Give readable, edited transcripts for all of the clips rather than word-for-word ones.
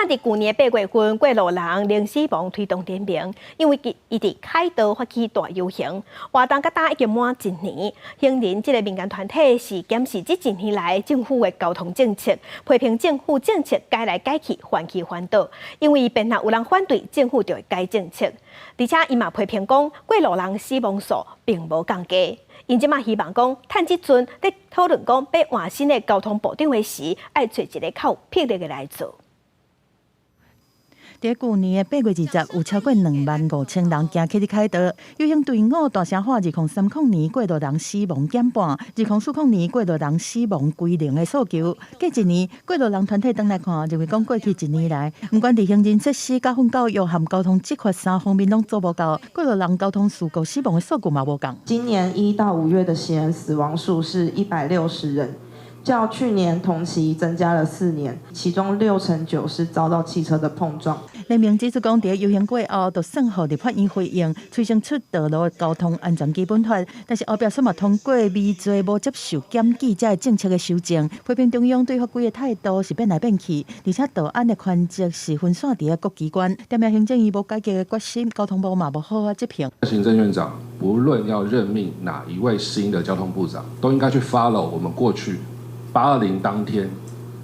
伫去年8月份，过路人零死亡推动点名，因为伊伫凯道发起大游行，活动甲打已经满1年。行人这个民间团体是检视这1年来政府的交通政策，批评政府政策改来改去，反其反倒。因为便若有人反对，政府就会改政策。而且伊嘛批评讲，过路人死亡数并无降低。因即马希望讲，趁即阵咧讨论讲要换新的交通部长的时，爱找一个较有魄力的来做。在去年的8月20，有超过25000人行起伫凯道游行队伍，大声喊2030年过路人死亡减半，2040年过路人死亡归零的诉求。过1年，过路人团体回来看，认为讲过去1年来，不管伫行人设施、交通教育和交通执法3方面拢做无够，过路人交通事故死亡的数据嘛无共。今年1到5月的行人死亡数是160人。较去年同期增加了4年，其中9%是遭到汽车的碰撞。联名指出讲，在游行过后，就算予立法院回应，催生出道路交通安全基本法，但是后壁却嘛通过未做无接受检举这政策的修正，批评中央对法规的态度是变来变去，而且道安的权责是分散伫各机关，点名行政院无改革的决心，交通部嘛无好好执行。行政院长无论要任命哪一位新的交通部长，都应该去 follow 我们过去820当天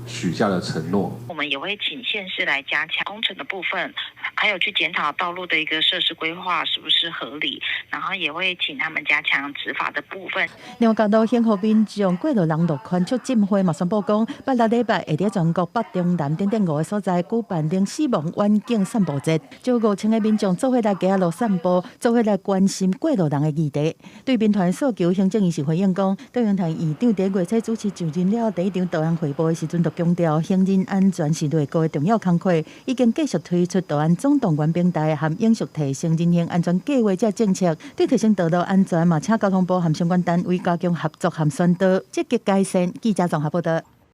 许下的承诺。我们也会请县市来加强工程的部分，还有去检讨道路的一个设施规划是不是合理，然后也会请他们加强执法的部分。另外，角度幸福民众过路人路权促进会嘛宣布讲，8、6礼拜会伫全国北、中、南等5个所在举办零死亡远景散步节，招5000个民众做伙来行路散步，做伙来关心过路人的议题。对民团诉求，行政院是回应讲，中央台院长伫月初主持就任了第1场道安汇报的时阵，就强调行人安全是内阁的重要工作，已经继续推出道安总动员平台和永续提升人行安全计划这政策，对提升道路安全嘛，请交通部和相关单位加强合作和宣导，积极改善。记者综合报道。